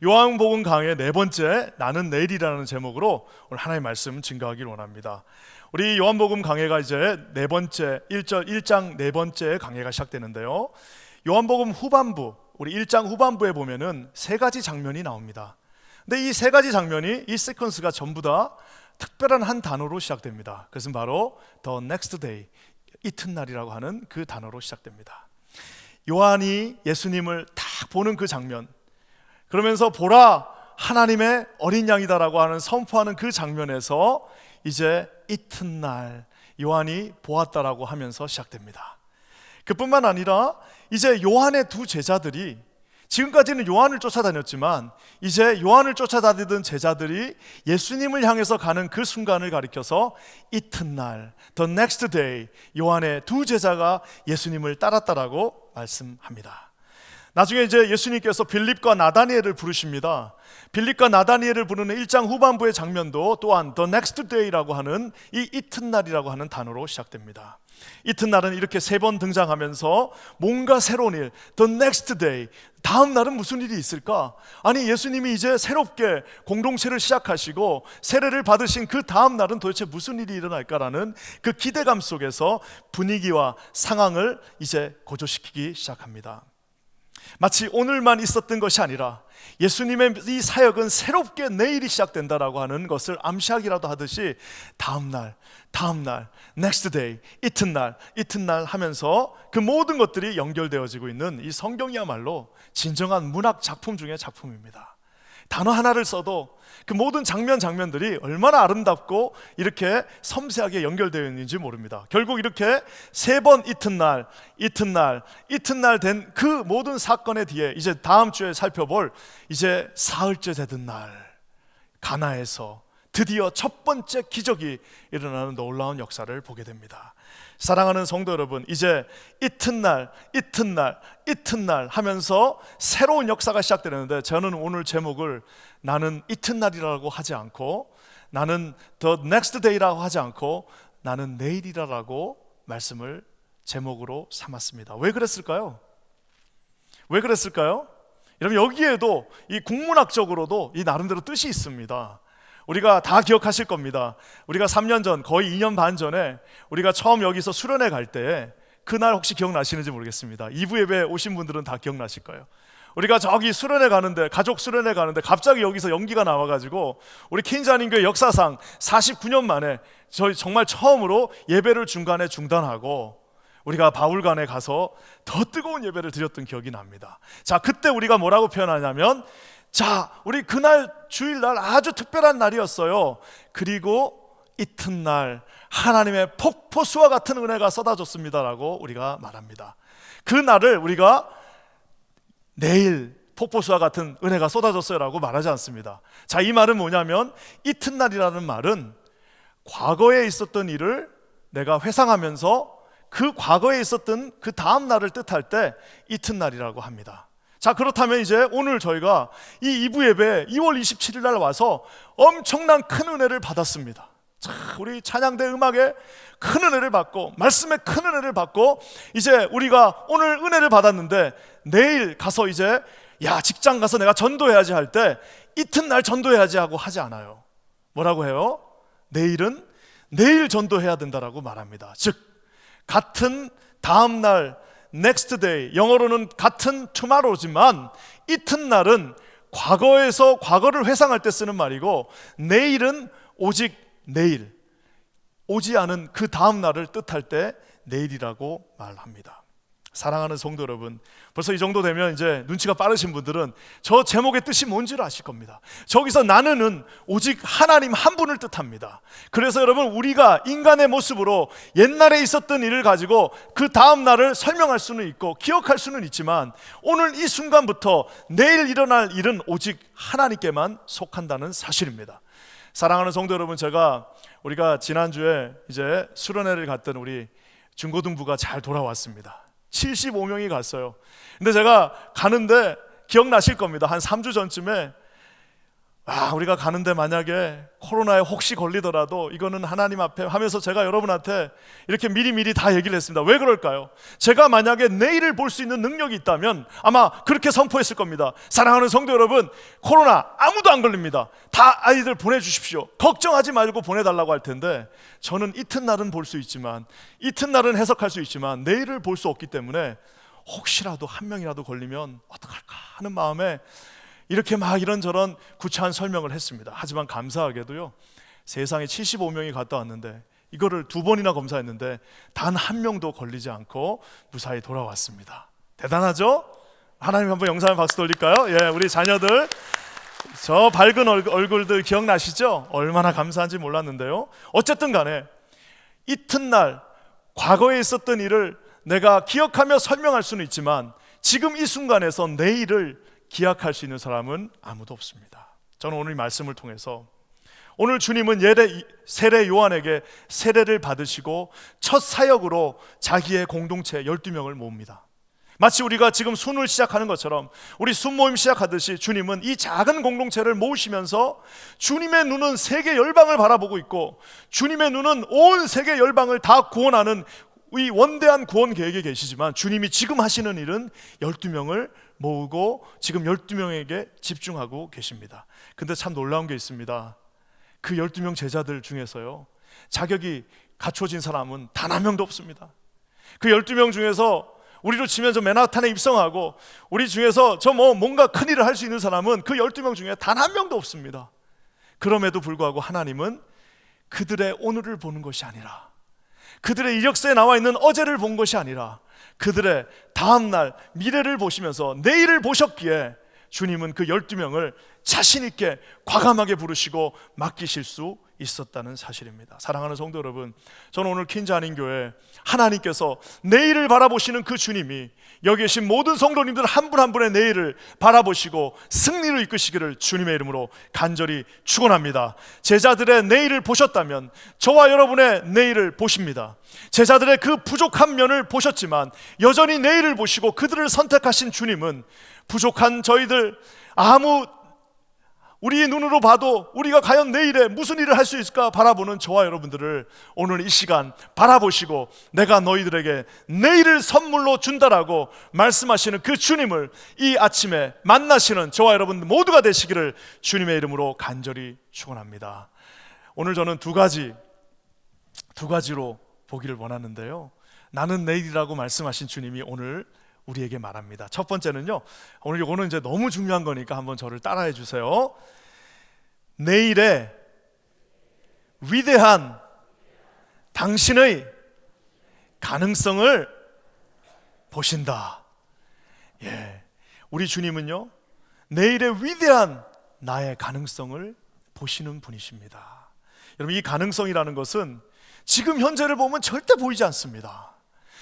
요한복음 강의 네 번째 나는 내일이라는 제목으로 오늘 하나님의 말씀 증거하기를 원합니다. 우리 요한복음 강해가 이제 네 번째 1장 네 번째 강해가 시작되는데요. 요한복음 후반부, 우리 1장 후반부에 보면은 세 가지 장면이 나옵니다. 근데 이 세 가지 장면이, 이 시퀀스가 전부 다 특별한 한 단어로 시작됩니다. 그것은 바로 The Next Day, 이튿날이라고 하는 그 단어로 시작됩니다. 요한이 예수님을 딱 보는 그 장면, 그러면서 보라 하나님의 어린 양이다라고 하는 선포하는 그 장면에서 이제 이튿날 요한이 보았다라고 하면서 시작됩니다. 그뿐만 아니라 이제 요한의 두 제자들이, 지금까지는 요한을 쫓아다녔지만 이제 요한을 쫓아다니던 제자들이 예수님을 향해서 가는 그 순간을 가리켜서 이튿날, The Next Day, 요한의 두 제자가 예수님을 따랐다라고 말씀합니다. 나중에 이제 예수님께서 빌립과 나다니엘을 부르십니다. 빌립과 나다니엘을 부르는 1장 후반부의 장면도 또한 The Next Day라고 하는 이 이튿날이라고 하는 단어로 시작됩니다. 이튿날은 이렇게 세 번 등장하면서 뭔가 새로운 일, The Next Day, 다음 날은 무슨 일이 있을까? 아니, 예수님이 이제 새롭게 공동체를 시작하시고 세례를 받으신 그 다음 날은 도대체 무슨 일이 일어날까라는 그 기대감 속에서 분위기와 상황을 이제 고조시키기 시작합니다. 마치 오늘만 있었던 것이 아니라 예수님의 이 사역은 새롭게 내일이 시작된다라고 하는 것을 암시하기라도 하듯이 다음날, next day, 이튿날 하면서 그 모든 것들이 연결되어지고 있는 이 성경이야말로 진정한 문학 작품 중의 작품입니다. 단어 하나를 써도 그 모든 장면들이 얼마나 아름답고 이렇게 섬세하게 연결되어 있는지 모릅니다. 결국 이렇게 세 번 이튿날 된 그 모든 사건의 뒤에 이제 다음 주에 살펴볼 이제 사흘째 되던 날 가나에서 드디어 첫 번째 기적이 일어나는 놀라운 역사를 보게 됩니다. 사랑하는 성도 여러분, 이제 이튿날 하면서 새로운 역사가 시작되는데, 저는 오늘 제목을 나는 이튿날이라고 하지 않고, 나는 The Next Day라고 하지 않고, 나는 내일이라고 말씀을 제목으로 삼았습니다. 왜 그랬을까요? 여러분, 여기에도 이 국문학적으로도 이 나름대로 뜻이 있습니다. 우리가 다 기억하실 겁니다. 우리가 3년 전, 거의 2년 반 전에 우리가 처음 여기서 수련회 갈 때 그날 혹시 기억나시는지 모르겠습니다. 2부 예배 오신 분들은 다 기억나실 거예요. 우리가 저기 수련회 가는데, 가족 수련회 가는데 갑자기 여기서 연기가 나와가지고 우리 킨자님교회 역사상 49년 만에 저희 정말 처음으로 예배를 중간에 중단하고 우리가 바울관에 가서 더 뜨거운 예배를 드렸던 기억이 납니다. 자, 그때 우리가 뭐라고 표현하냐면, 자, 우리 그날 주일날 아주 특별한 날이었어요. 그리고 이튿날 하나님의 폭포수와 같은 은혜가 쏟아졌습니다라고 우리가 말합니다. 그 날을 우리가 내일 폭포수와 같은 은혜가 쏟아졌어요라고 말하지 않습니다. 자, 이 말은 뭐냐면, 이튿날이라는 말은 과거에 있었던 일을 내가 회상하면서 그 과거에 있었던 그 다음 날을 뜻할 때 이튿날이라고 합니다. 자, 그렇다면 이제 오늘 저희가 이 2부 예배 2월 27일 날 와서 엄청난 큰 은혜를 받았습니다. 자, 우리 찬양대 음악에 큰 은혜를 받고 말씀에 큰 은혜를 받고 이제 우리가 오늘 은혜를 받았는데 내일 가서 이제 직장 가서 내가 전도해야지 할 때 이튿날 전도해야지 하고 하지 않아요. 뭐라고 해요? 내일은 내일 전도해야 된다라고 말합니다. 즉 같은 다음 날 next day, 영어로는 같은 tomorrow지만 이튿날은 과거에서 과거를 회상할 때 쓰는 말이고, 내일은 오직 내일, 오지 않은 그 다음 날을 뜻할 때 내일이라고 말합니다. 사랑하는 성도 여러분, 벌써 이 정도 되면 이제 눈치가 빠르신 분들은 저 제목의 뜻이 뭔지를 아실 겁니다. 저기서 나는은 오직 하나님 한 분을 뜻합니다. 그래서 여러분, 우리가 인간의 모습으로 옛날에 있었던 일을 가지고 그 다음 날을 설명할 수는 있고 기억할 수는 있지만, 오늘 이 순간부터 내일 일어날 일은 오직 하나님께만 속한다는 사실입니다. 사랑하는 성도 여러분, 우리가 지난주에 이제 수련회를 갔던 우리 중고등부가 잘 돌아왔습니다. 75명이 갔어요. 근데 제가 가는데 기억나실 겁니다. 한 3주 전쯤에 우리가 가는데 만약에 코로나에 혹시 걸리더라도 이거는 하나님 앞에 하면서 제가 여러분한테 이렇게 미리미리 다 얘기를 했습니다. 왜 그럴까요? 제가 만약에 내일을 볼 수 있는 능력이 있다면 아마 그렇게 선포했을 겁니다. 사랑하는 성도 여러분, 코로나 아무도 안 걸립니다. 다 아이들 보내주십시오. 걱정하지 말고 보내달라고 할 텐데, 저는 이튿날은 볼 수 있지만, 이튿날은 해석할 수 있지만 내일을 볼 수 없기 때문에 혹시라도 한 명이라도 걸리면 어떡할까 하는 마음에 이렇게 막 이런저런 구차한 설명을 했습니다. 하지만 감사하게도요, 세상에 75명이 갔다 왔는데 이거를 2번이나 검사했는데 단 한 명도 걸리지 않고 무사히 돌아왔습니다. 대단하죠? 하나님 한번 영상에 박수 돌릴까요? 예, 우리 자녀들 저 밝은 얼굴들 기억나시죠? 얼마나 감사한지 몰랐는데요. 어쨌든 간에 이튿날 과거에 있었던 일을 내가 기억하며 설명할 수는 있지만 지금 이 순간에서 내일을 기약할 수 있는 사람은 아무도 없습니다. 저는 오늘 이 말씀을 통해서 오늘 주님은 세례 요한에게 세례를 받으시고 첫 사역으로 자기의 공동체 12명을 모읍니다. 마치 우리가 지금 순을 시작하는 것처럼 우리 순모임 시작하듯이 주님은 이 작은 공동체를 모으시면서 주님의 눈은 세계 열방을 바라보고 있고 주님의 눈은 온 세계 열방을 다 구원하는 이 원대한 구원 계획에 계시지만 주님이 지금 하시는 일은 12명을 모으고 지금 12명에게 집중하고 계십니다. 근데 참 놀라운 게 있습니다. 그 12명 제자들 중에서요, 자격이 갖춰진 사람은 단 한 명도 없습니다. 그 12명 중에서 우리로 치면 저 맨하탄에 입성하고 우리 중에서 저 뭔가 큰일을 할 수 있는 사람은 그 12명 중에 단 한 명도 없습니다. 그럼에도 불구하고 하나님은 그들의 오늘을 보는 것이 아니라, 그들의 이력서에 나와 있는 어제를 본 것이 아니라 그들의 다음날 미래를 보시면서 내일을 보셨기에 주님은 그 12명을 자신 있게 과감하게 부르시고 맡기실 수 있었다는 사실입니다. 사랑하는 성도 여러분, 저는 오늘 퀸즈한인교회 하나님께서 내일을 바라보시는 그 주님이 여기 계신 모든 성도님들 한 분 한 분의 내일을 바라보시고 승리로 이끄시기를 주님의 이름으로 간절히 축원합니다. 제자들의 내일을 보셨다면 저와 여러분의 내일을 보십니다. 제자들의 그 부족한 면을 보셨지만 여전히 내일을 보시고 그들을 선택하신 주님은 부족한 저희들, 우리의 눈으로 봐도 우리가 과연 내일에 무슨 일을 할 수 있을까 바라보는 저와 여러분들을 오늘 이 시간 바라보시고 내가 너희들에게 내일을 선물로 준다라고 말씀하시는 그 주님을 이 아침에 만나시는 저와 여러분 모두가 되시기를 주님의 이름으로 간절히 축원합니다. 오늘 저는 두 가지로 보기를 원하는데요, 나는 내일이라고 말씀하신 주님이 오늘 우리에게 말합니다. 첫 번째는요, 오늘 이거는 이제 너무 중요한 거니까 한번 저를 따라해 주세요. 내일의 위대한 당신의 가능성을 보신다. 예, 우리 주님은요, 내일의 위대한 나의 가능성을 보시는 분이십니다. 여러분, 이 가능성이라는 것은 지금 현재를 보면 절대 보이지 않습니다.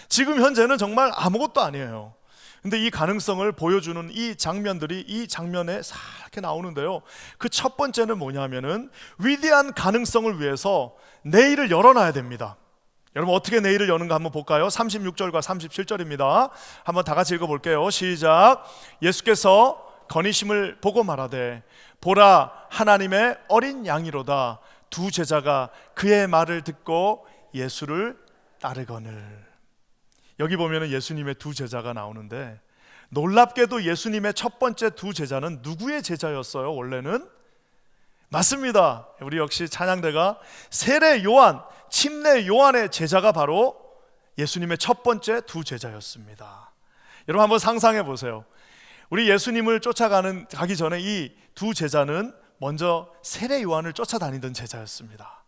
지금 현재는 정말 아무것도 아니에요. 근데 이 가능성을 보여주는 이 장면들이 이 장면에 이렇게 나오는데요, 그 첫 번째는 뭐냐면은 위대한 가능성을 위해서 내일을 열어놔야 됩니다. 여러분, 어떻게 내일을 여는가 한번 볼까요? 36절과 37절입니다 한번 다 같이 읽어볼게요. 시작. 예수께서 건의심을 보고 말하되 보라, 하나님의 어린 양이로다. 두 제자가 그의 말을 듣고 예수를 따르거늘. 여기 보면은 예수님의 두 제자가 나오는데, 놀랍게도 예수님의 첫 번째 두 제자는 누구의 제자였어요? 원래는 맞습니다. 우리 역시 찬양대가 세례 요한, 침례 요한의 제자가 바로 예수님의 첫 번째 두 제자였습니다. 여러분 한번 상상해 보세요. 우리 예수님을 가기 전에 이 두 제자는 먼저 세례 요한을 쫓아다니던 제자였습니다.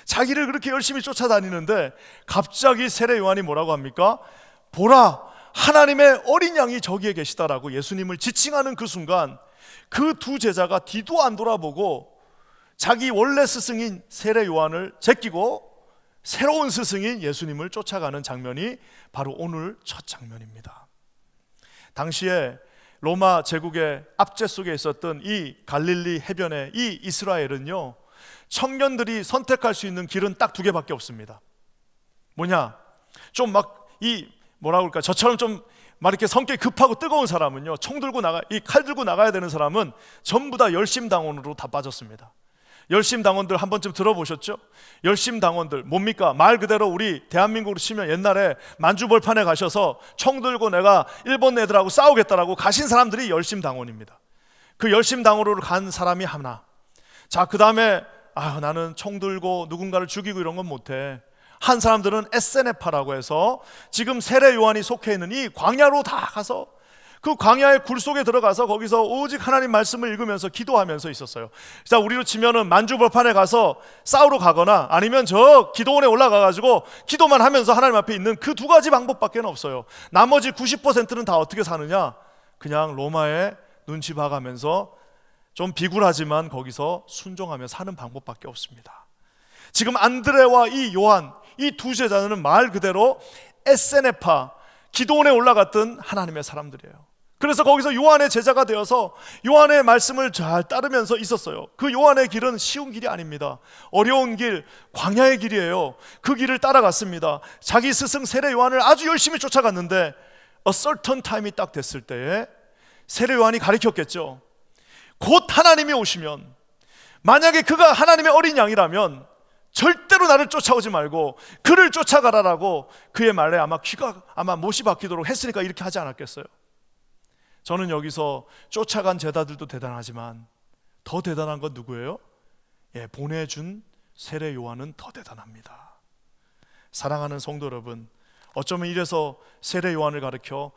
자기를 그렇게 열심히 쫓아다니는데 갑자기 세례 요한이 뭐라고 합니까? 보라, 하나님의 어린 양이 저기에 계시다라고 예수님을 지칭하는 그 순간 그 두 제자가 뒤도 안 돌아보고 자기 원래 스승인 세례 요한을 제끼고 새로운 스승인 예수님을 쫓아가는 장면이 바로 오늘 첫 장면입니다. 당시에 로마 제국의 압제 속에 있었던 이 갈릴리 해변의 이 이스라엘은요, 청년들이 선택할 수 있는 길은 딱 두 개밖에 없습니다. 뭐냐? 좀 막 뭐라 그럴까? 저처럼 좀 막 이렇게 성격이 급하고 뜨거운 사람은요, 총 들고 이 칼 들고 나가야 되는 사람은 전부 다 열심당원으로 다 빠졌습니다. 열심당원들 한 번쯤 들어보셨죠? 열심당원들 뭡니까? 말 그대로 우리 대한민국으로 치면 옛날에 만주벌판에 가셔서 총 들고 내가 일본 애들하고 싸우겠다라고 가신 사람들이 열심당원입니다. 그 열심당원으로 간 사람이 하나. 자, 그 다음에 나는 총 들고 누군가를 죽이고 이런 건 못해. 한 사람들은 에세네파라고 해서 지금 세례 요한이 속해 있는 이 광야로 다 가서 그 광야의 굴 속에 들어가서 거기서 오직 하나님 말씀을 읽으면서 기도하면서 있었어요. 자, 우리로 치면은 만주벌판에 가서 싸우러 가거나 아니면 저 기도원에 올라가 가지고 기도만 하면서 하나님 앞에 있는 그 두 가지 방법밖에 없어요. 나머지 90%는 다 어떻게 사느냐? 그냥 로마에 눈치 봐가면서 좀 비굴하지만 거기서 순종하며 사는 방법밖에 없습니다. 지금 안드레와 이 요한, 이 두 제자는 말 그대로 에세네파, 기도원에 올라갔던 하나님의 사람들이에요. 그래서 거기서 요한의 제자가 되어서 요한의 말씀을 잘 따르면서 있었어요. 그 요한의 길은 쉬운 길이 아닙니다. 어려운 길, 광야의 길이에요. 그 길을 따라갔습니다. 자기 스승 세례 요한을 아주 열심히 쫓아갔는데 a certain time이 딱 됐을 때에 세례 요한이 가르쳤겠죠. 곧 하나님이 오시면, 만약에 그가 하나님의 어린 양이라면 절대로 나를 쫓아오지 말고 그를 쫓아가라라고 그의 말에 아마 귀가 못이 박히도록 했으니까 이렇게 하지 않았겠어요? 저는 여기서 쫓아간 제자들도 대단하지만 더 대단한 건 누구예요? 보내준 세례 요한은 더 대단합니다. 사랑하는 성도 여러분, 어쩌면 이래서 세례 요한을 가르쳐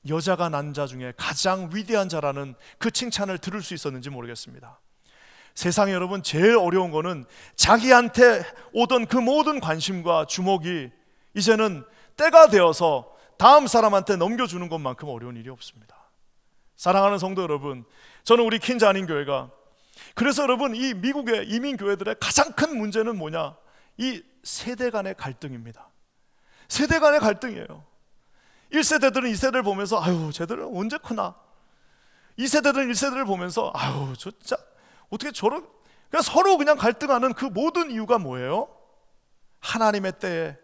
여자가 난 자 중에 가장 위대한 자라는 그 칭찬을 들을 수 있었는지 모르겠습니다. 세상에 여러분 제일 어려운 거는 자기한테 오던 그 모든 관심과 주목이 이제는 때가 되어서 다음 사람한테 넘겨주는 것만큼 어려운 일이 없습니다. 사랑하는 성도 여러분, 저는 우리 퀸즈 안인교회가, 그래서 여러분 이 미국의 이민교회들의 가장 큰 문제는 뭐냐? 이 세대 간의 갈등입니다. 세대 간의 갈등이에요. 1세대들은 2세대를 보면서 쟤들은 언제 크나? 2세대들은 1세대를 보면서 저 진짜 어떻게 저런, 그냥 서로 그냥 갈등하는 그 모든 이유가 뭐예요? 하나님의 때에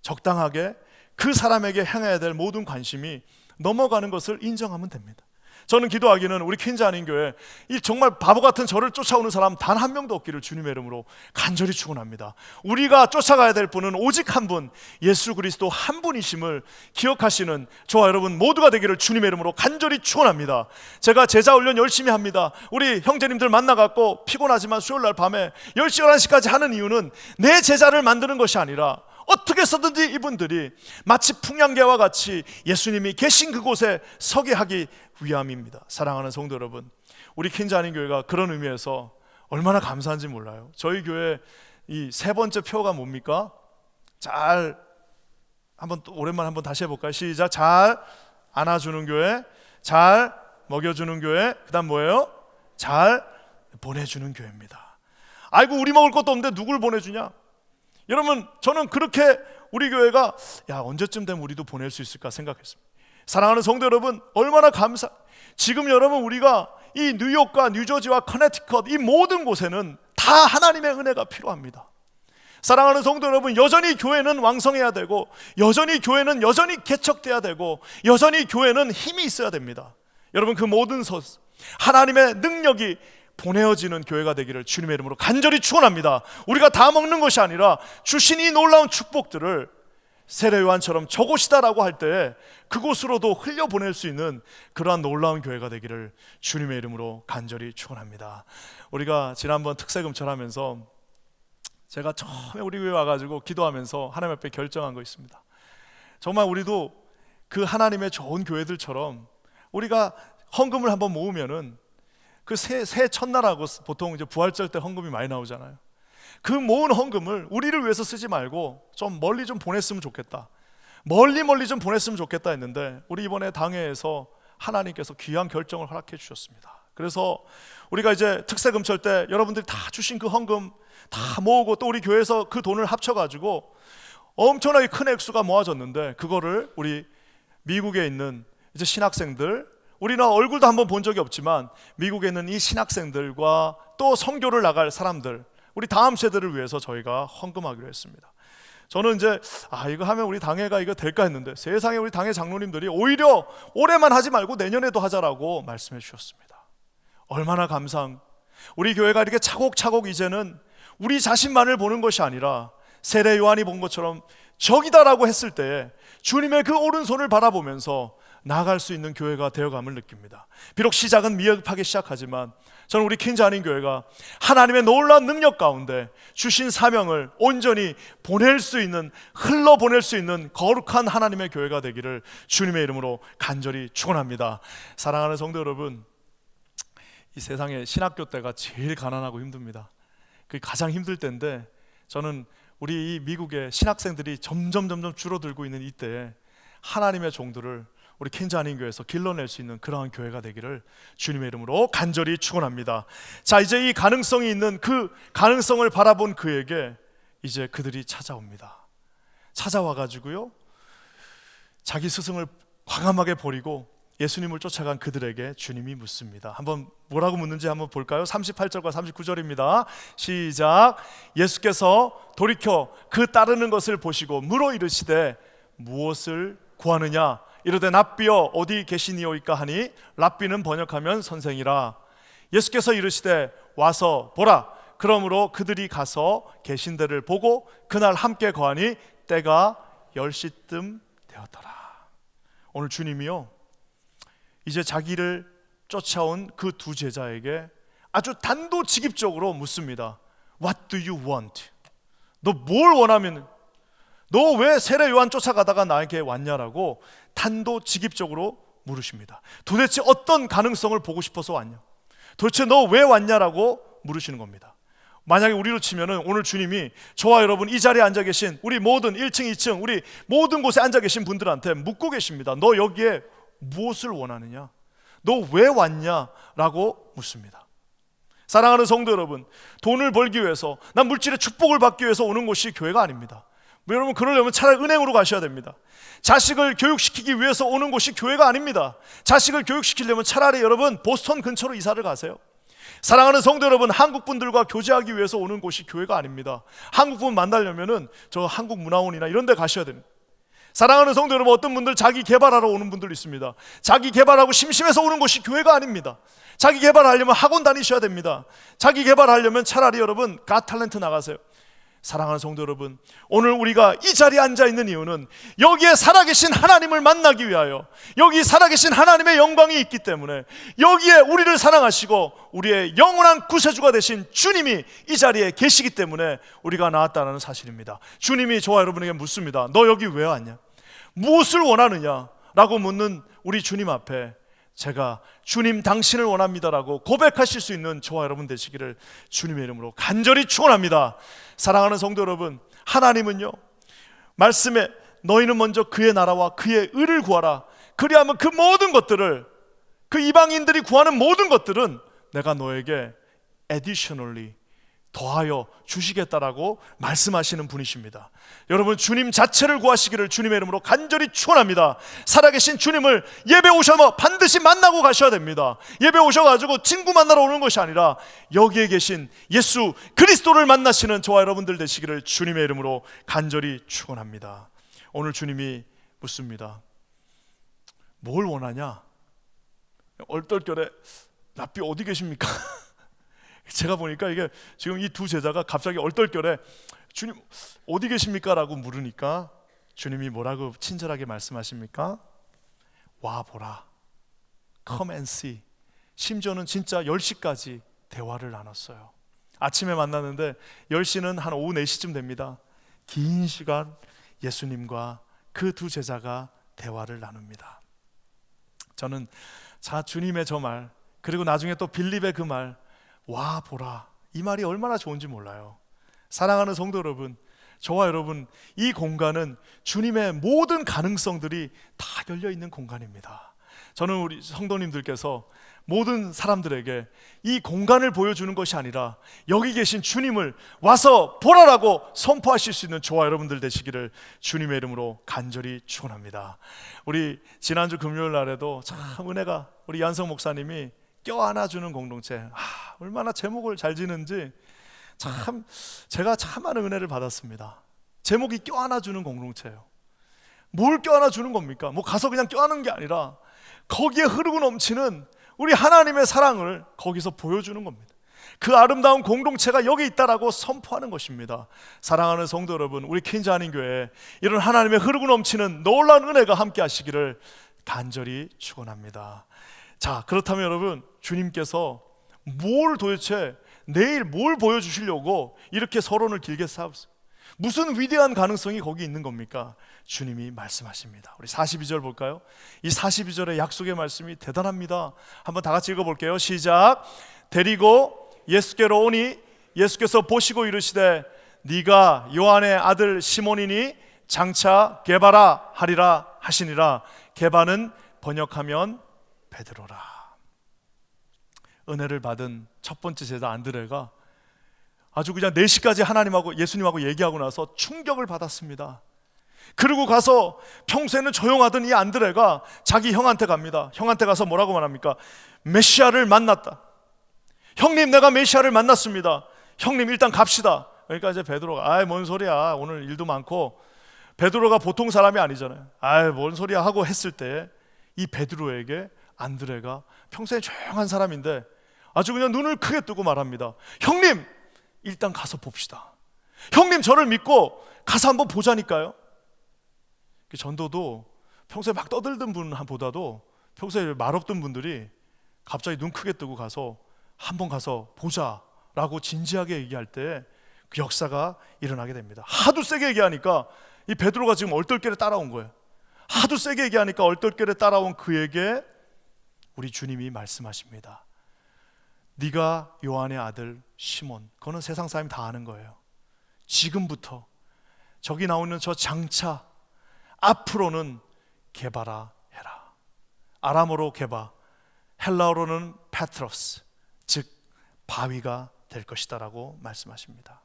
적당하게 그 사람에게 향해야 될 모든 관심이 넘어가는 것을 인정하면 됩니다. 저는 기도하기는 우리 퀸즈 안인교회 이 정말 바보 같은 저를 쫓아오는 사람 단 한 명도 없기를 주님의 이름으로 간절히 축원합니다. 우리가 쫓아가야 될 분은 오직 한 분, 예수 그리스도 한 분이심을 기억하시는 저와 여러분 모두가 되기를 주님의 이름으로 간절히 축원합니다. 제가 제자 훈련 열심히 합니다. 우리 형제님들 만나갖고 피곤하지만 수요일날 밤에 10시 11시까지 하는 이유는 내 제자를 만드는 것이 아니라 어떻게 해서든지 이분들이 마치 풍향계와 같이 예수님이 계신 그곳에 서게 하기 위함입니다. 사랑하는 성도 여러분, 우리 퀸즈 안인교회가 그런 의미에서 얼마나 감사한지 몰라요. 저희 교회 이 세 번째 표가 뭡니까? 잘, 한번 또 오랜만에 한번 다시 해볼까요? 시작. 잘 안아주는 교회, 잘 먹여주는 교회, 그 다음 뭐예요? 잘 보내주는 교회입니다. 아이고 우리 먹을 것도 없는데 누굴 보내주냐? 여러분, 저는 그렇게 우리 교회가 언제쯤 되면 우리도 보낼 수 있을까 생각했습니다. 사랑하는 성도 여러분, 얼마나 지금 여러분 우리가 이 뉴욕과 뉴저지와 커네티컷 이 모든 곳에는 다 하나님의 은혜가 필요합니다. 사랑하는 성도 여러분, 여전히 교회는 왕성해야 되고, 여전히 교회는 여전히 개척돼야 되고, 여전히 교회는 힘이 있어야 됩니다. 여러분, 그 모든 하나님의 능력이 보내어지는 교회가 되기를 주님의 이름으로 간절히 축원합니다. 우리가 다 먹는 것이 아니라 주신 이 놀라운 축복들을 세례 요한처럼 저곳이다라고 할 때 그곳으로도 흘려보낼 수 있는 그러한 놀라운 교회가 되기를 주님의 이름으로 간절히 축원합니다. 우리가 지난번 특세금철하면서 제가 처음에 우리 교회 와가지고 기도하면서 하나님 앞에 결정한 거 있습니다. 정말 우리도 그 하나님의 좋은 교회들처럼 우리가 헌금을 한번 모으면은 그 새 첫날하고 보통 이제 부활절 때 헌금이 많이 나오잖아요. 그 모은 헌금을 우리를 위해서 쓰지 말고 좀 멀리 좀 보냈으면 좋겠다. 멀리 좀 보냈으면 좋겠다 했는데 우리 이번에 당회에서 하나님께서 귀한 결정을 허락해 주셨습니다. 그래서 우리가 이제 특세금철 때 여러분들이 다 주신 그 헌금 다 모으고 또 우리 교회에서 그 돈을 합쳐가지고 엄청나게 큰 액수가 모아졌는데 그거를 우리 미국에 있는 이제 신학생들, 우리는 얼굴도 한번 본 적이 없지만 미국에 있는 이 신학생들과 또 선교를 나갈 사람들, 우리 다음 세대를 위해서 저희가 헌금하기로 했습니다. 저는 이제 이거 하면 우리 당회가 이거 될까 했는데 세상에 우리 당회 장로님들이 오히려 올해만 하지 말고 내년에도 하자라고 말씀해 주셨습니다. 얼마나 감사한, 우리 교회가 이렇게 차곡차곡 이제는 우리 자신만을 보는 것이 아니라 세례 요한이 본 것처럼 저기다라고 했을 때 주님의 그 오른손을 바라보면서 나아갈 수 있는 교회가 되어감을 느낍니다. 비록 시작은 미흡하게 시작하지만 저는 우리 퀸즈 한인 교회가 하나님의 놀라운 능력 가운데 주신 사명을 온전히 보낼 수 있는, 흘러보낼 수 있는 거룩한 하나님의 교회가 되기를 주님의 이름으로 간절히 축원합니다. 사랑하는 성도 여러분, 이 세상에 신학교 때가 제일 가난하고 힘듭니다. 그게 가장 힘들 때인데 저는 우리 이 미국의 신학생들이 점점 줄어들고 있는 이때에 하나님의 종들을 우리 퀸즈 한인 교회에서 길러낼 수 있는 그러한 교회가 되기를 주님의 이름으로 간절히 축원합니다. 자, 이제 이 가능성이 있는 그 가능성을 바라본 그에게 이제 그들이 찾아옵니다. 찾아와 가지고요, 자기 스승을 과감하게 버리고 예수님을 쫓아간 그들에게 주님이 묻습니다. 한번 뭐라고 묻는지 한번 볼까요? 38절과 39절입니다. 시작. 예수께서 돌이켜 그 따르는 것을 보시고 물어 이르시되 무엇을 구하느냐? 이르되 랍비여 어디 계시니오이까 하니, 랍비는 번역하면 선생이라. 예수께서 이르시되 와서 보라. 그러므로 그들이 가서 계신 데를 보고 그날 함께 거하니 때가 10시쯤 되었더라. 오늘 주님이요, 이제 자기를 쫓아온 그 두 제자에게 아주 단도직입적으로 묻습니다. What do you want? 너 뭘 원하면, 너 왜 세례 요한 쫓아가다가 나에게 왔냐라고 단도직입적으로 물으십니다. 도대체 어떤 가능성을 보고 싶어서 왔냐? 도대체 너 왜 왔냐라고 물으시는 겁니다. 만약에 우리로 치면은 오늘 주님이 저와 여러분 이 자리에 앉아 계신 우리 모든 1층, 2층 우리 모든 곳에 앉아 계신 분들한테 묻고 계십니다. 너 여기에 무엇을 원하느냐? 너 왜 왔냐라고 묻습니다. 사랑하는 성도 여러분, 돈을 벌기 위해서, 난 물질의 축복을 받기 위해서 오는 곳이 교회가 아닙니다. 여러분, 그러려면 차라리 은행으로 가셔야 됩니다. 자식을 교육시키기 위해서 오는 곳이 교회가 아닙니다. 자식을 교육시키려면 차라리 여러분 보스턴 근처로 이사를 가세요. 사랑하는 성도 여러분, 한국 분들과 교제하기 위해서 오는 곳이 교회가 아닙니다. 한국 분 만나려면은 저 한국문화원이나 이런 데 가셔야 됩니다. 사랑하는 성도 여러분, 어떤 분들 자기 개발하러 오는 분들 있습니다. 자기 개발하고 심심해서 오는 곳이 교회가 아닙니다. 자기 개발하려면 학원 다니셔야 됩니다. 자기 개발하려면 차라리 여러분 갓탤런트 나가세요. 사랑하는 성도 여러분, 오늘 우리가 이 자리에 앉아 있는 이유는 여기에 살아계신 하나님을 만나기 위하여, 여기 살아계신 하나님의 영광이 있기 때문에, 여기에 우리를 사랑하시고 우리의 영원한 구세주가 되신 주님이 이 자리에 계시기 때문에 우리가 나왔다는 사실입니다. 주님이 저와 여러분에게 묻습니다. 너 여기 왜 왔냐? 무엇을 원하느냐? 라고 묻는 우리 주님 앞에 제가 주님 당신을 원합니다라고 고백하실 수 있는 저와 여러분 되시기를 주님의 이름으로 간절히 축원합니다. 사랑하는 성도 여러분, 하나님은요 말씀에 너희는 먼저 그의 나라와 그의 의를 구하라. 그리하면 그 모든 것들을, 그 이방인들이 구하는 모든 것들은 내가 너에게 additionally 더하여 주시겠다라고 말씀하시는 분이십니다. 여러분, 주님 자체를 구하시기를 주님의 이름으로 간절히 축원합니다. 살아계신 주님을 예배 오셔서 반드시 만나고 가셔야 됩니다. 예배 오셔가지고 친구 만나러 오는 것이 아니라 여기에 계신 예수 그리스도를 만나시는 저와 여러분들 되시기를 주님의 이름으로 간절히 축원합니다. 오늘 주님이 묻습니다. 뭘 원하냐? 얼떨결에 랍비 어디 계십니까? 제가 보니까 이게 지금 이 두 제자가 갑자기 얼떨결에 주님 어디 계십니까? 라고 물으니까 주님이 뭐라고 친절하게 말씀하십니까? 와 보라, come and see. 심지어는 진짜 10시까지 대화를 나눴어요. 아침에 만났는데 10시는 한 오후 4시쯤 됩니다. 긴 시간 예수님과 그 두 제자가 대화를 나눕니다. 저는 자 주님의 저 말, 그리고 나중에 또 빌립의 그 말, 와 보라, 이 말이 얼마나 좋은지 몰라요. 사랑하는 성도 여러분, 저와 여러분, 이 공간은 주님의 모든 가능성들이 다 열려있는 공간입니다. 저는 우리 성도님들께서 모든 사람들에게 이 공간을 보여주는 것이 아니라 여기 계신 주님을 와서 보라라고 선포하실 수 있는 저와 여러분들 되시기를 주님의 이름으로 간절히 축원합니다. 우리 지난주 금요일 날에도 참 은혜가, 우리 연성 목사님이 껴안아주는 공동체, 얼마나 제목을 잘 지는지 참 제가 참 많은 은혜를 받았습니다. 제목이 껴안아주는 공동체예요. 뭘 껴안아주는 겁니까? 뭐 가서 그냥 껴안는 게 아니라 거기에 흐르고 넘치는 우리 하나님의 사랑을 거기서 보여주는 겁니다. 그 아름다운 공동체가 여기 있다라고 선포하는 것입니다. 사랑하는 성도 여러분, 우리 퀸즈 한인교회 이런 하나님의 흐르고 넘치는 놀라운 은혜가 함께 하시기를 간절히 축원합니다. 자, 그렇다면 여러분, 주님께서 뭘 도대체 내일 뭘 보여주시려고 이렇게 서론을 길게 쌓았어요? 무슨 위대한 가능성이 거기 있는 겁니까? 주님이 말씀하십니다. 우리 42절 볼까요? 이 42절의 약속의 말씀이 대단합니다. 한번 다 같이 읽어볼게요. 시작. 데리고 예수께로 오니 예수께서 보시고 이르시되 네가 요한의 아들 시몬이니 장차 게바라 하리라 하시니라. 게바는 번역하면 베드로라. 은혜를 받은 첫 번째 제자 안드레가 아주 그냥 4시까지 하나님하고 예수님하고 얘기하고 나서 충격을 받았습니다. 그리고 가서 평소에는 조용하던 이 안드레가 자기 형한테 갑니다. 형한테 가서 뭐라고 말합니까? 메시아를 만났다. 형님, 내가 메시아를 만났습니다. 형님, 일단 갑시다. 그러니까 이제 베드로가 아이 뭔 소리야, 오늘 일도 많고. 베드로가 보통 사람이 아니잖아요. 아이 뭔 소리야 하고 했을 때 이 베드로에게 안드레가 평소에 조용한 사람인데 아주 그냥 눈을 크게 뜨고 말합니다. 형님, 일단 가서 봅시다. 형님, 저를 믿고 가서 한번 보자니까요. 전도도 평소에 막 떠들던 분보다도 평소에 말없던 분들이 갑자기 눈 크게 뜨고 가서 한번 가서 보자라고 진지하게 얘기할 때 그 역사가 일어나게 됩니다. 하도 세게 얘기하니까 이 베드로가 지금 얼떨결에 따라온 거예요. 하도 세게 얘기하니까 얼떨결에 따라온 그에게 우리 주님이 말씀하십니다. 네가 요한의 아들 시몬. 그거는 세상 사람이 다 아는 거예요. 지금부터 저기 나오는 저 장차 앞으로는 게바라 해라. 아람어로 게바, 헬라어로는 페트로스, 즉 바위가 될 것이다 라고 말씀하십니다.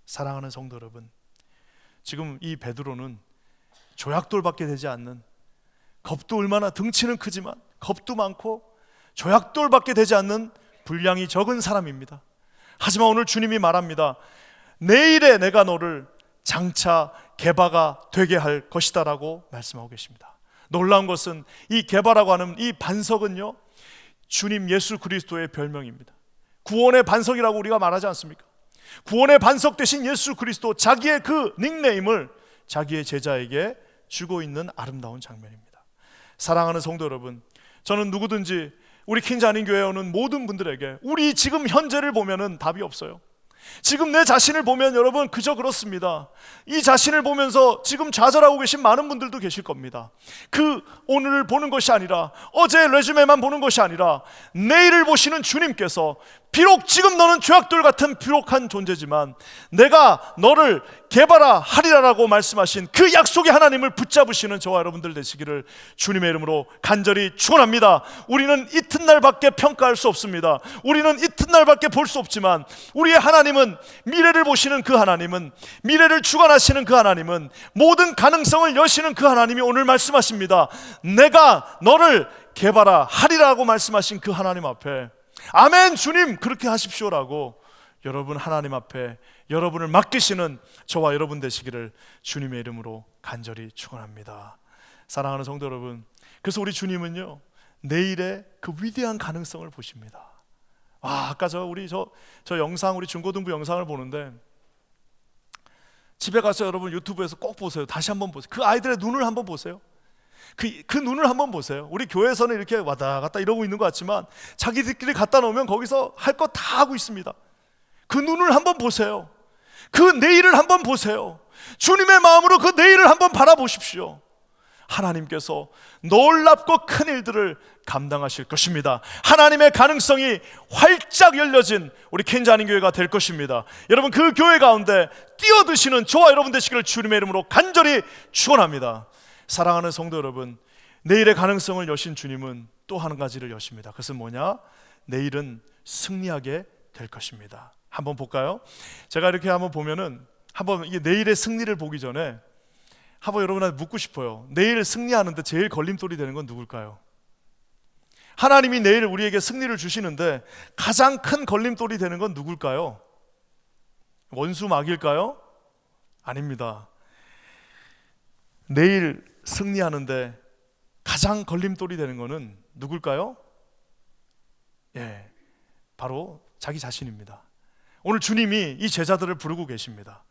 사랑하는 성도 여러분, 지금 이 베드로는 조약돌밖에 되지 않는, 겁도 얼마나 덩치는 크지만 겁도 많고 조약돌밖에 되지 않는 분량이 적은 사람입니다. 하지만 오늘 주님이 말합니다. 내일에 내가 너를 장차 게바가 되게 할 것이다 라고 말씀하고 계십니다. 놀라운 것은 이 게바라고 하는 이 반석은요, 주님 예수 그리스도의 별명입니다. 구원의 반석이라고 우리가 말하지 않습니까? 구원의 반석 되신 예수 그리스도, 자기의 그 닉네임을 자기의 제자에게 주고 있는 아름다운 장면입니다. 사랑하는 성도 여러분, 저는 누구든지 우리 퀸즈 한인교회에 오는 모든 분들에게 우리 지금 현재를 보면은 답이 없어요. 지금 내 자신을 보면 여러분 그저 그렇습니다. 이 자신을 보면서 지금 좌절하고 계신 많은 분들도 계실 겁니다. 그 오늘을 보는 것이 아니라, 어제 레주메만 보는 것이 아니라 내일을 보시는 주님께서 비록 지금 너는 죄악돌 같은 부족한 존재지만 내가 너를 게바라 하리라라고 말씀하신 그 약속의 하나님을 붙잡으시는 저와 여러분들 되시기를 주님의 이름으로 간절히 축원합니다. 우리는 이튿날밖에 평가할 수 없습니다. 우리는 이튿날밖에 볼 수 없지만 우리의 하나님은, 미래를 보시는 그 하나님은, 미래를 주관하시는 그 하나님은, 모든 가능성을 여시는 그 하나님이 오늘 말씀하십니다. 내가 너를 게바라 하리라고 말씀하신 그 하나님 앞에 아멘 주님 그렇게 하십시오라고 여러분 하나님 앞에 여러분을 맡기시는 저와 여러분 되시기를 주님의 이름으로 간절히 축원합니다. 사랑하는 성도 여러분, 그래서 우리 주님은요 내일의 그 위대한 가능성을 보십니다. 아까 저 영상, 우리 중고등부 영상을 보는데 집에 가서 여러분 유튜브에서 꼭 보세요. 다시 한번 보세요. 그 아이들의 눈을 한번 보세요. 그 눈을 한번 보세요. 우리 교회에서는 이렇게 왔다 갔다 이러고 있는 것 같지만 자기들끼리 갖다 놓으면 거기서 할 거 다 하고 있습니다. 그 눈을 한번 보세요. 그 내일을 한번 보세요. 주님의 마음으로 그 내일을 한번 바라보십시오. 하나님께서 놀랍고 큰 일들을 감당하실 것입니다. 하나님의 가능성이 활짝 열려진 우리 퀸즈 한인교회가 될 것입니다. 여러분 그 교회 가운데 뛰어드시는 저와 여러분 되시기를 주님의 이름으로 간절히 축원합니다. 사랑하는 성도 여러분, 내일의 가능성을 여신 주님은 또 한 가지를 여십니다. 그것은 뭐냐? 내일은 승리하게 될 것입니다. 한번 볼까요? 제가 이렇게 한번 보면은 한번 이게 내일의 승리를 보기 전에 한번 여러분한테 묻고 싶어요. 내일 승리하는데 제일 걸림돌이 되는 건 누굴까요? 하나님이 내일 우리에게 승리를 주시는데 가장 큰 걸림돌이 되는 건 누굴까요? 원수 마귀일까요? 아닙니다. 내일 승리하는데 가장 걸림돌이 되는 것은 누굴까요? 바로 자기 자신입니다. 오늘 주님이 이 제자들을 부르고 계십니다.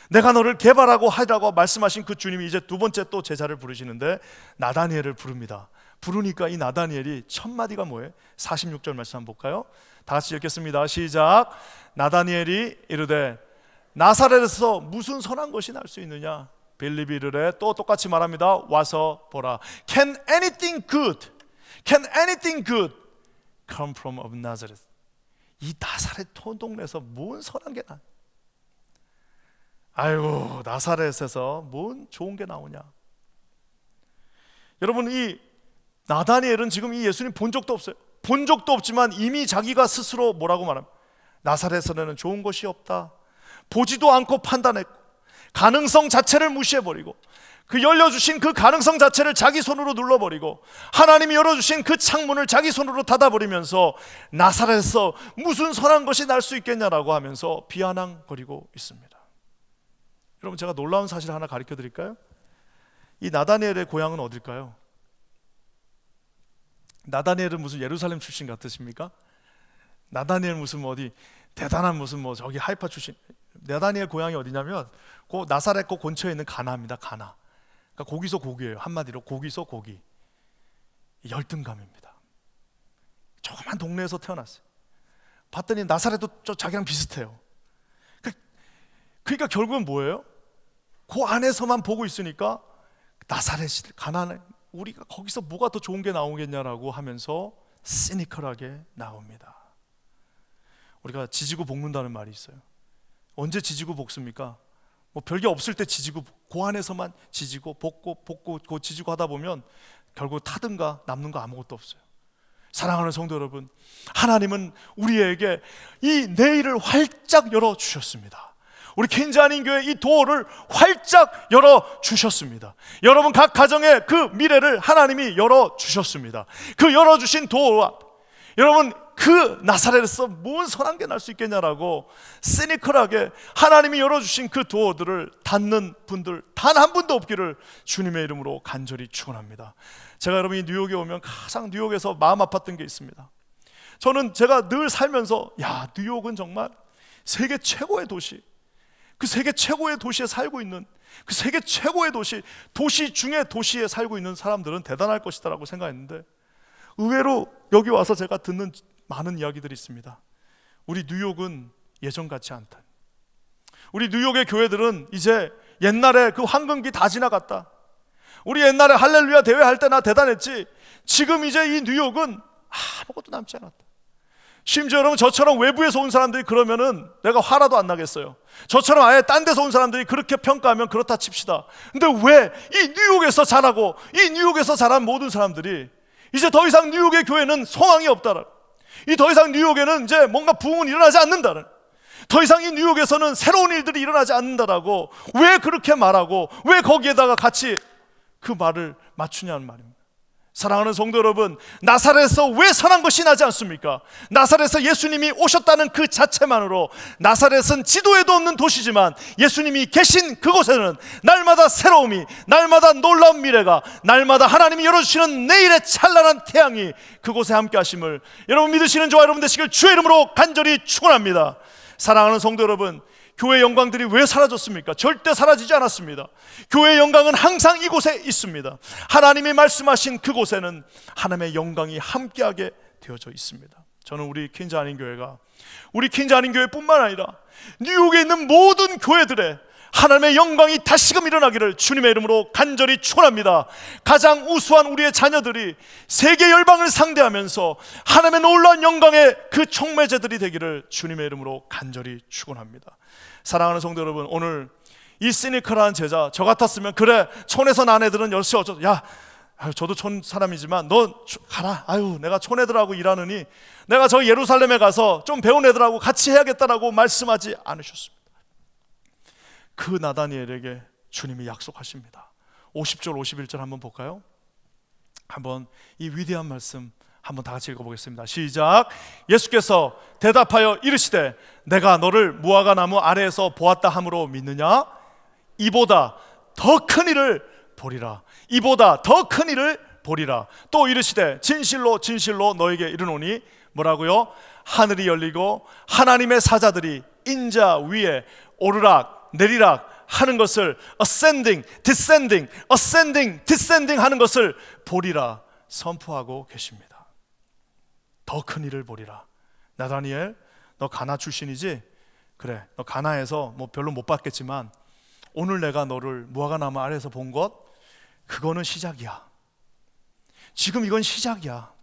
내가 너를 개발하고 하라고 말씀하신 그 주님이 이제 두 번째 또 제자를 부르시는데 나다니엘을 부릅니다. 부르니까 이 나다니엘이 첫 마디가 뭐예요? 46절 말씀 한번 볼까요? 다 같이 읽겠습니다. 시작. 나다니엘이 이르되 나사렛에서 무슨 선한 것이 날 수 있느냐? 빌립이 이르되 또 똑같이 말합니다. 와서 보라. Can anything good come from of Nazareth? 이 나사렛 동네에서 뭔 선한 게 나? 아이고, 나사렛에서 뭔 좋은 게 나오냐? 여러분, 이 나다니엘은 지금 이 예수님 본 적도 없어요. 본 적도 없지만 이미 자기가 스스로 뭐라고 말합니다. 나사렛에는 좋은 것이 없다. 보지도 않고 판단했고 가능성 자체를 무시해버리고 그 열려주신 그 가능성 자체를 자기 손으로 눌러버리고 하나님이 열어주신 그 창문을 자기 손으로 닫아버리면서 나사렛에서 무슨 선한 것이 날 수 있겠냐라고 하면서 비아냥거리고 있습니다. 여러분, 제가 놀라운 사실 하나 가르쳐 드릴까요? 이 나다니엘의 고향은 어딜까요? 나다니엘은 무슨 예루살렘 출신 같으십니까? 나다니엘 무슨 어디 대단한 무슨 저기 하이파 출신. 나다니엘 고향이 어디냐면 그 나사렛 그 근처에 있는 가나입니다. 가나. 그러니까 고기서 고기예요. 한마디로 고기서 고기. 열등감입니다. 조그만 동네에서 태어났어요. 봤더니 나사렛도 자기랑 비슷해요. 그러니까 결국은 뭐예요? 그 안에서만 보고 있으니까 나사렛, 가나안, 우리가 거기서 뭐가 더 좋은 게 나오겠냐라고 하면서 시니컬하게 나옵니다. 우리가 지지고 볶는다는 말이 있어요. 언제 지지고 볶습니까? 별게 없을 때 지지고 그 안에서만 지지고 볶고 그 지지고 하다 보면 결국 타든가 남는 거 아무것도 없어요. 사랑하는 성도 여러분, 하나님은 우리에게 이 내일을 활짝 열어주셨습니다. 우리 킨자님 교회 이 도어를 활짝 열어주셨습니다. 여러분 각 가정의 그 미래를 하나님이 열어주셨습니다. 그 열어주신 도어와 여러분 그 나사렛에서 뭔 선한 게 날 수 있겠냐라고 시니컬하게 하나님이 열어주신 그 도어들을 닫는 분들 단 한 분도 없기를 주님의 이름으로 간절히 축원합니다. 제가 여러분이 뉴욕에 오면 가장 뉴욕에서 마음 아팠던 게 있습니다. 저는 제가 늘 살면서 뉴욕은 정말 세계 최고의 도시, 그 세계 최고의 도시에 살고 있는 그 세계 최고의 도시 중의 도시에 살고 있는 사람들은 대단할 것이다라고 생각했는데 의외로 여기 와서 제가 듣는 많은 이야기들이 있습니다. 우리 뉴욕은 예전 같지 않다. 우리 뉴욕의 교회들은 이제 옛날에 그 황금기 다 지나갔다. 우리 옛날에 할렐루야 대회 할 때 나 대단했지. 지금 이제 이 뉴욕은 아무것도 남지 않았다. 심지어 여러분 저처럼 외부에서 온 사람들이 그러면은 내가 화라도 안 나겠어요. 저처럼 아예 딴 데서 온 사람들이 그렇게 평가하면 그렇다 칩시다. 근데 왜 이 뉴욕에서 자라고 이 뉴욕에서 자란 모든 사람들이 이제 더 이상 뉴욕의 교회는 소망이 없다라. 이 더 이상 뉴욕에는 이제 뭔가 부흥은 일어나지 않는다는. 더 이상 이 뉴욕에서는 새로운 일들이 일어나지 않는다라고 왜 그렇게 말하고 왜 거기에다가 같이 그 말을 맞추냐는 말입니다. 사랑하는 성도 여러분, 나사렛에서 왜 선한 것이 나지 않습니까? 나사렛에서 예수님이 오셨다는 그 자체만으로 나사렛은 지도에도 없는 도시지만 예수님이 계신 그곳에는 날마다 새로움이, 날마다 놀라운 미래가, 날마다 하나님이 열어주시는 내일의 찬란한 태양이 그곳에 함께 하심을 여러분 믿으시는 저와 여러분 되시길 주의 이름으로 간절히 축원합니다. 사랑하는 성도 여러분, 교회 영광들이 왜 사라졌습니까? 절대 사라지지 않았습니다. 교회의 영광은 항상 이곳에 있습니다. 하나님이 말씀하신 그곳에는 하나님의 영광이 함께하게 되어져 있습니다. 저는 우리 퀸즈 한인 교회가 우리 퀸즈 한인 교회뿐만 아니라 뉴욕에 있는 모든 교회들의 하나님의 영광이 다시금 일어나기를 주님의 이름으로 간절히 축원합니다. 가장 우수한 우리의 자녀들이 세계 열방을 상대하면서 하나님의 놀라운 영광의 그 촉매제들이 되기를 주님의 이름으로 간절히 축원합니다. 사랑하는 성도 여러분, 오늘 이 시니컬한 제자, 저 같았으면 그래 촌에서 난 애들은 열심히 어쩌 저도 촌 사람이지만 너 가라. 내가 촌 애들하고 일하느니 내가 저 예루살렘에 가서 좀 배운 애들하고 같이 해야겠다라고 말씀하지 않으셨습니다. 그 나다니엘에게 주님이 약속하십니다. 50절 51절 한번 볼까요? 한번 이 위대한 말씀 한번 다 같이 읽어보겠습니다. 시작. 예수께서 대답하여 이르시되 내가 너를 무화과 나무 아래에서 보았다 함으로 믿느냐? 이보다 더 큰 일을 보리라. 이보다 더 큰 일을 보리라. 또 이르시되 진실로 진실로 너에게 이르노니 뭐라고요? 하늘이 열리고 하나님의 사자들이 인자 위에 오르락 내리락 하는 것을 ascending, descending, ascending, descending 하는 것을 보리라 선포하고 계십니다. 더 큰 일을 보리라. 나다니엘, 너 가나 출신이지? 그래, 너 가나에서 뭐 별로 못 봤겠지만 오늘 내가 너를 무화과나무 아래에서 본 것, 그거는 시작이야. 지금 이건 시작이야.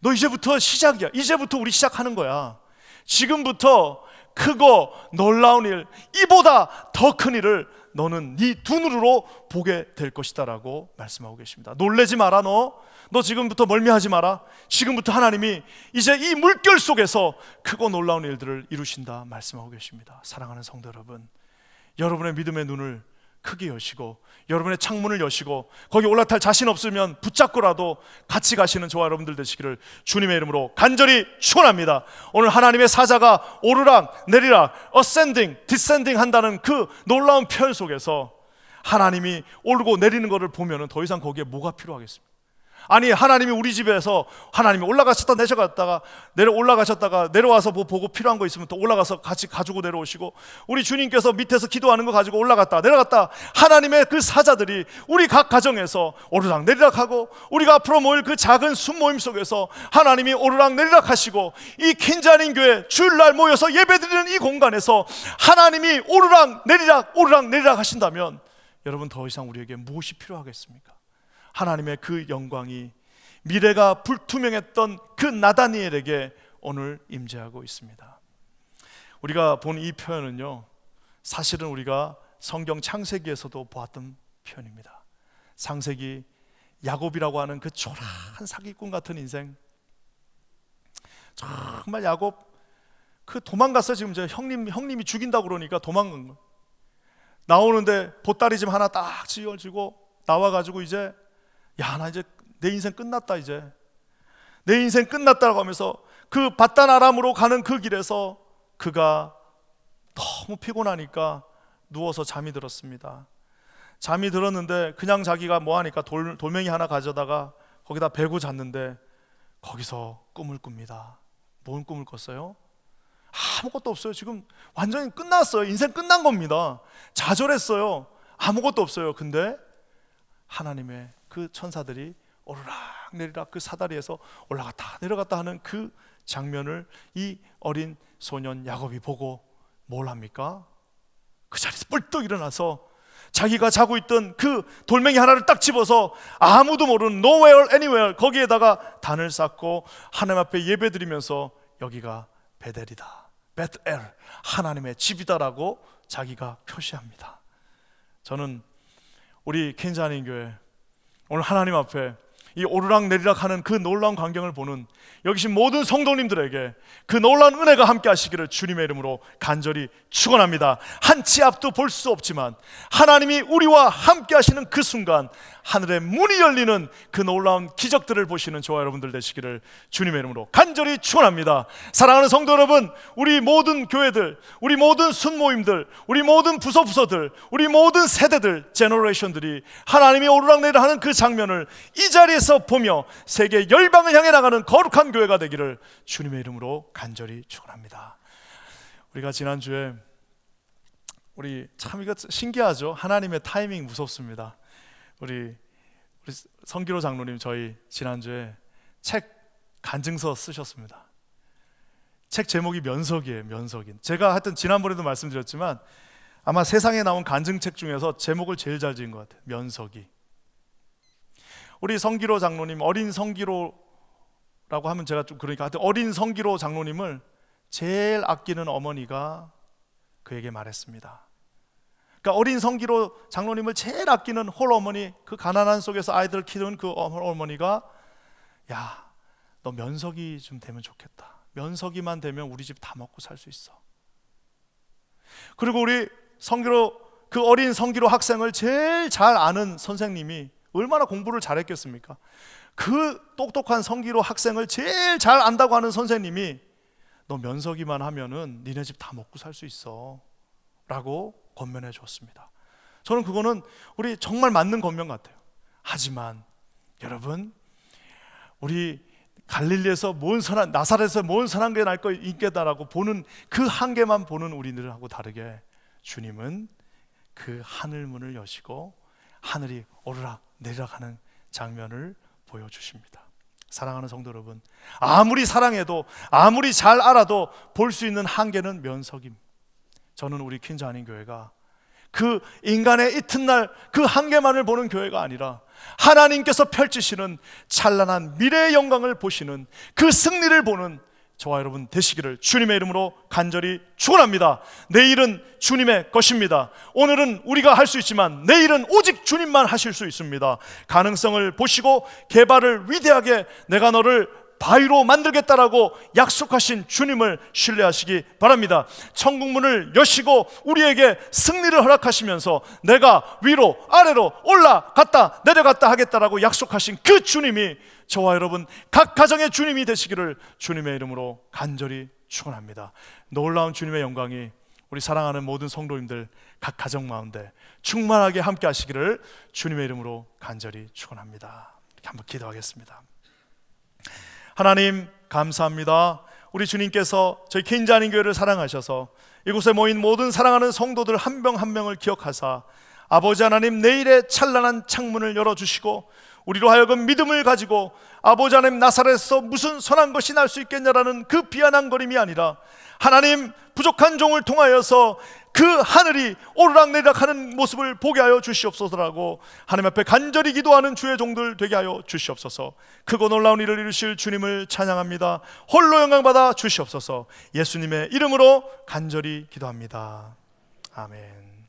너 이제부터 시작이야. 이제부터 우리 시작하는 거야. 지금부터 크고 놀라운 일, 이보다 더 큰 일을 너는 네 두 눈으로 보게 될 것이다 라고 말씀하고 계십니다. 놀래지 마라. 너 지금부터 멀미하지 마라. 지금부터 하나님이 이제 이 물결 속에서 크고 놀라운 일들을 이루신다 말씀하고 계십니다. 사랑하는 성도 여러분, 여러분의 믿음의 눈을 크게 여시고 여러분의 창문을 여시고 거기 올라탈 자신 없으면 붙잡고라도 같이 가시는 저와 여러분들 되시기를 주님의 이름으로 간절히 축원합니다. 오늘 하나님의 사자가 오르락 내리락 ascending, descending 한다는 그 놀라운 표현 속에서 하나님이 오르고 내리는 것을 보면 더 이상 거기에 뭐가 필요하겠습니까? 아니, 하나님이 우리 집에서 하나님이 올라가셨다 내려갔다가 올라가셨다가 내려와서 뭐 보고 필요한 거 있으면 또 올라가서 같이 가지고 내려오시고, 우리 주님께서 밑에서 기도하는 거 가지고 올라갔다 내려갔다 하나님의 그 사자들이 우리 각 가정에서 오르락 내리락 하고, 우리가 앞으로 모일 그 작은 순모임 속에서 하나님이 오르락 내리락 하시고, 이 킨자닌 교회 주일날 모여서 예배드리는 이 공간에서 하나님이 오르락 내리락 하신다면 여러분, 더 이상 우리에게 무엇이 필요하겠습니까? 하나님의 그 영광이 미래가 불투명했던 그 나다니엘에게 오늘 임재하고 있습니다. 우리가 본 이 표현은요, 사실은 우리가 성경 창세기에서도 보았던 표현입니다. 창세기 야곱이라고 하는 그 초라한 사기꾼 같은 인생, 정말 야곱 그 도망갔어요. 지금 이제 형님이 죽인다고 그러니까 도망간 거. 나오는데 보따리 하나 딱 쥐어지고 나와가지고 이제 나 이제 내 인생 끝났다, 이제 내 인생 끝났다라고 하면서 그 바단 아람으로 가는 그 길에서 그가 너무 피곤하니까 누워서 잠이 들었습니다. 잠이 들었는데 그냥 자기가 뭐하니까 돌멩이 하나 가져다가 거기다 베고 잤는데 거기서 꿈을 꿉니다. 뭔 꿈을 꿨어요? 아무것도 없어요. 지금 완전히 끝났어요. 인생 끝난 겁니다. 좌절했어요. 아무것도 없어요. 근데 하나님의 그 천사들이 오르락 내리락 그 사다리에서 올라갔다 내려갔다 하는 그 장면을 이 어린 소년 야곱이 보고 뭘 합니까? 그 자리에서 뿔떡 일어나서 자기가 자고 있던 그 돌멩이 하나를 딱 집어서 아무도 모르는 nowhere anywhere 거기에다가 단을 쌓고 하나님 앞에 예배드리면서 여기가 베델이다, 베트엘, 하나님의 집이다라고 자기가 표시합니다. 저는 우리 켄자닌 교회 오늘 하나님 앞에 이 오르락 내리락 하는 그 놀라운 광경을 보는 여기 계신 모든 성도님들에게 그 놀라운 은혜가 함께 하시기를 주님의 이름으로 간절히 축원합니다. 한 치 앞도 볼 수 없지만 하나님이 우리와 함께 하시는 그 순간 하늘의 문이 열리는 그 놀라운 기적들을 보시는 저와 여러분들 되시기를 주님의 이름으로 간절히 축원합니다. 사랑하는 성도 여러분, 우리 모든 교회들, 우리 모든 순모임들, 우리 모든 부서들, 우리 모든 세대들, 제너레이션들이 하나님이 오르락내리락 하는 그 장면을 이 자리에서 보며 세계 열방을 향해 나가는 거룩한 교회가 되기를 주님의 이름으로 간절히 축원합니다. 우리가 지난주에 우리 참 이거 신기하죠? 하나님의 타이밍 무섭습니다. 우리 성기로 장로님 저희 지난주에 책 간증서 쓰셨습니다. 책 제목이 면석이에요. 면석인. 제가 하여튼 지난번에도 말씀드렸지만 아마 세상에 나온 간증책 중에서 제목을 제일 잘 지은 것 같아요. 면석이. 우리 성기로 장로님, 어린 성기로라고 하면 제가 좀 그러니까 하여튼 어린 성기로 장로님을 제일 아끼는 어머니가 그에게 말했습니다. 그러니까 어린 성기로 장로님을 제일 아끼는 홀어머니, 그 가난한 속에서 아이들 키우는 그 어머니가 야, 너 면석이 좀 되면 좋겠다. 면석이만 되면 우리 집 다 먹고 살 수 있어. 그리고 우리 성기로 그 어린 성기로 학생을 제일 잘 아는 선생님이 얼마나 공부를 잘했겠습니까? 그 똑똑한 성기로 학생을 제일 잘 안다고 하는 선생님이 너 면석이만 하면은 니네 집 다 먹고 살 수 있어 라고 권면해 줬습니다. 저는 그거는 우리 정말 맞는 권면 같아요. 하지만 여러분, 우리 갈릴리에서 뭔 선한, 나사렛에서 뭔 선한 게 날 거 있겠다라고 보는 그 한계만 보는 우리들하고 다르게 주님은 그 하늘 문을 여시고 하늘이 오르락 내리락 하는 장면을 보여주십니다. 사랑하는 성도 여러분, 아무리 사랑해도 아무리 잘 알아도 볼 수 있는 한계는 면석임. 저는 우리 퀸즈 한인교회가 그 인간의 이튿날 그 한계만을 보는 교회가 아니라 하나님께서 펼치시는 찬란한 미래의 영광을 보시는 그 승리를 보는 저와 여러분 되시기를 주님의 이름으로 간절히 축원합니다. 내일은 주님의 것입니다. 오늘은 우리가 할 수 있지만 내일은 오직 주님만 하실 수 있습니다. 가능성을 보시고 개발을 위대하게 내가 너를 바위로 만들겠다라고 약속하신 주님을 신뢰하시기 바랍니다. 천국문을 여시고 우리에게 승리를 허락하시면서 내가 위로 아래로 올라갔다 내려갔다 하겠다라고 약속하신 그 주님이 저와 여러분 각 가정의 주님이 되시기를 주님의 이름으로 간절히 축원합니다. 놀라운 주님의 영광이 우리 사랑하는 모든 성도님들 각 가정 가운데 충만하게 함께 하시기를 주님의 이름으로 간절히 축원합니다. 이렇게 한번 기도하겠습니다. 하나님 감사합니다. 우리 주님께서 저희 퀸즈 한인교회를 사랑하셔서 이곳에 모인 모든 사랑하는 성도들 한 명 한 명을 기억하사 아버지 하나님 내일의 찬란한 창문을 열어주시고 우리로 하여금 믿음을 가지고 아버지 하나님 나사렛에서 무슨 선한 것이 날 수 있겠냐라는 그 비아냥거림이 아니라 하나님 부족한 종을 통하여서 그 하늘이 오르락내리락 하는 모습을 보게 하여 주시옵소서라고 하나님 앞에 간절히 기도하는 주의 종들 되게 하여 주시옵소서. 크고 놀라운 일을 이루실 주님을 찬양합니다. 홀로 영광받아 주시옵소서. 예수님의 이름으로 간절히 기도합니다. 아멘.